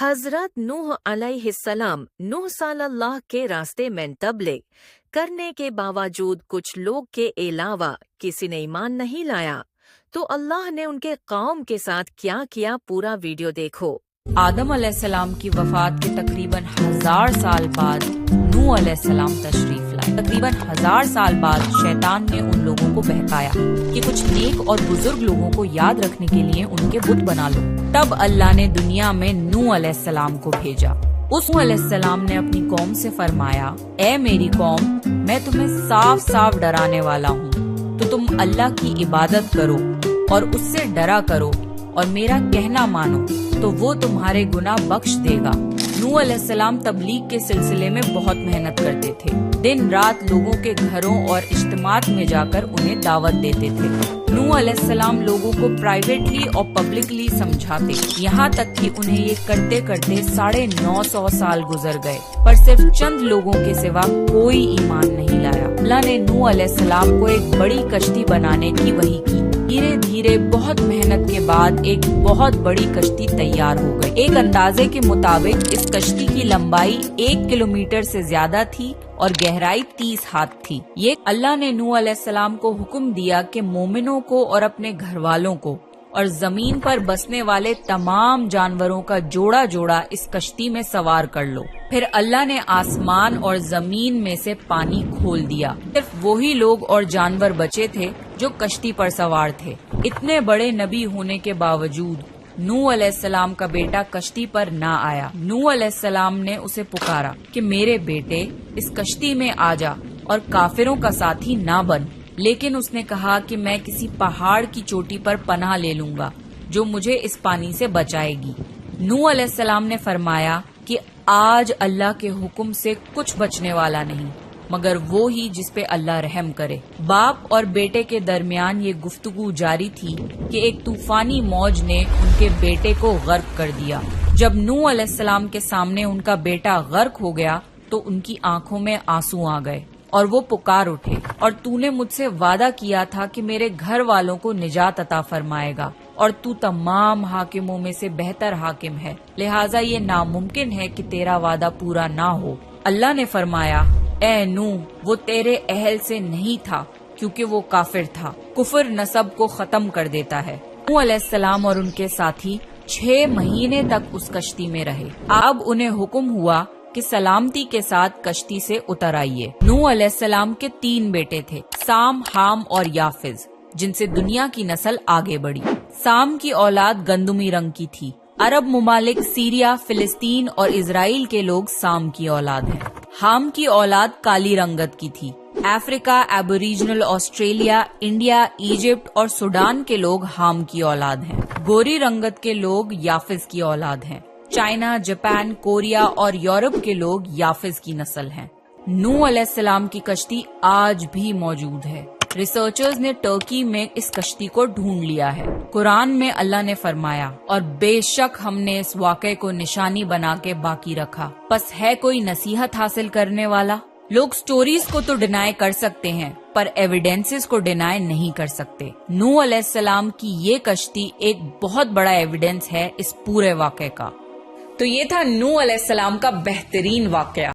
حضرت نوح علیہ السلام 9 سال اللہ کے راستے میں تبلیغ کرنے کے باوجود کچھ لوگ کے علاوہ کسی نے ایمان نہیں لایا، تو اللہ نے ان کے قوم کے ساتھ کیا کیا، پورا ویڈیو دیکھو۔ آدم علیہ السلام کی وفات کے تقریباً 1000 سال بعد نوح علیہ السلام تشریف لائے۔ تقریباً 1000 سال بعد شیطان نے ان لوگوں کو بہکایا کہ کچھ نیک اور بزرگ لوگوں کو یاد رکھنے کے لیے ان کے بت بنا لو۔ تب اللہ نے دنیا میں نوح علیہ السلام کو بھیجا۔ اس نوح علیہ السلام نے اپنی قوم سے فرمایا، اے میری قوم، میں تمہیں صاف صاف ڈرانے والا ہوں، تو تم اللہ کی عبادت کرو اور اس سے ڈرا کرو اور میرا کہنا مانو، تو وہ تمہارے گناہ بخش دے گا۔ نوح علیہ السلام تبلیغ کے سلسلے میں بہت محنت کرتے تھے، دن رات لوگوں کے گھروں اور اجتماعات میں جا کر انہیں دعوت دیتے تھے۔ نوح علیہ السلام لوگوں کو پرائیویٹلی اور پبلکلی سمجھاتے، یہاں تک کہ انہیں یہ کرتے کرتے 950 سال گزر گئے، پر صرف چند لوگوں کے سوا کوئی ایمان نہیں لایا۔ اللہ نے نوح علیہ السلام کو ایک بڑی کشتی بنانے کی وحی کی۔ دھیرے دھیرے بہت محنت کے بعد ایک بہت بڑی کشتی تیار ہو گئی۔ ایک اندازے کے مطابق اس کشتی کی لمبائی 1 کلومیٹر سے زیادہ تھی اور گہرائی 30 ہاتھ تھی۔ یہ اللہ نے نوح علیہ السلام کو حکم دیا کہ مومنوں کو اور اپنے گھر والوں کو اور زمین پر بسنے والے تمام جانوروں کا جوڑا جوڑا اس کشتی میں سوار کر لو۔ پھر اللہ نے آسمان اور زمین میں سے پانی کھول دیا۔ صرف وہی لوگ اور جانور بچے تھے جو کشتی پر سوار تھے۔ اتنے بڑے نبی ہونے کے باوجود نوح علیہ السلام کا بیٹا کشتی پر نہ آیا۔ نوح علیہ السلام نے اسے پکارا کہ میرے بیٹے، اس کشتی میں آ جا اور کافروں کا ساتھی نہ بن، لیکن اس نے کہا کہ میں کسی پہاڑ کی چوٹی پر پناہ لے لوں گا جو مجھے اس پانی سے بچائے گی۔ نوح علیہ السلام نے فرمایا کہ آج اللہ کے حکم سے کچھ بچنے والا نہیں مگر وہ ہی جس پہ اللہ رحم کرے۔ باپ اور بیٹے کے درمیان یہ گفتگو جاری تھی کہ ایک طوفانی موج نے ان کے بیٹے کو غرق کر دیا۔ جب نوح علیہ السلام کے سامنے ان کا بیٹا غرق ہو گیا تو ان کی آنکھوں میں آنسو آ گئے اور وہ پکار اٹھے، اور تو نے مجھ سے وعدہ کیا تھا کہ میرے گھر والوں کو نجات عطا فرمائے گا، اور تو تمام حاکموں میں سے بہتر حاکم ہے، لہٰذا یہ ناممکن ہے کہ تیرا وعدہ پورا نہ ہو۔ اللہ نے فرمایا، اے نوح، وہ تیرے اہل سے نہیں تھا کیونکہ وہ کافر تھا۔ کفر نسب کو ختم کر دیتا ہے۔ نوح علیہ السلام اور ان کے ساتھی 6 مہینے تک اس کشتی میں رہے۔ اب انہیں حکم ہوا کہ سلامتی کے ساتھ کشتی سے اتر آئیے۔ نوح علیہ السلام کے 3 بیٹے تھے، سام، حام اور یافز، جن سے دنیا کی نسل آگے بڑھی۔ سام کی اولاد گندمی رنگ کی تھی۔ عرب ممالک سیریا، فلسطین اور اسرائیل کے لوگ سام کی اولاد ہیں۔ حام کی اولاد کالی رنگت کی تھی۔ افریقہ، ایبوریجنل آسٹریلیا، انڈیا، ایجپٹ اور سوڈان کے لوگ حام کی اولاد ہیں۔ گوری رنگت کے لوگ یافز کی اولاد ہیں۔ چائنا، جاپان، کوریا اور یورپ کے لوگ یافز کی نسل ہیں۔ نوح علیہ السلام کی کشتی آج بھی موجود ہے۔ ریسرچرز نے ترکی میں اس کشتی کو ڈھونڈ لیا ہے۔ قرآن میں اللہ نے فرمایا، اور بے شک ہم نے اس واقعے کو نشانی بنا کے باقی رکھا، پس ہے کوئی نصیحت حاصل کرنے والا؟ لوگ سٹوریز کو تو ڈینائی کر سکتے ہیں پر ایویڈنسز کو ڈینائی نہیں کر سکتے۔ نوح علیہ السلام کی یہ کشتی ایک بہت بڑا ایویڈنس ہے اس پورے واقعے کا۔ تو یہ تھا نوح علیہ السلام کا بہترین واقعہ۔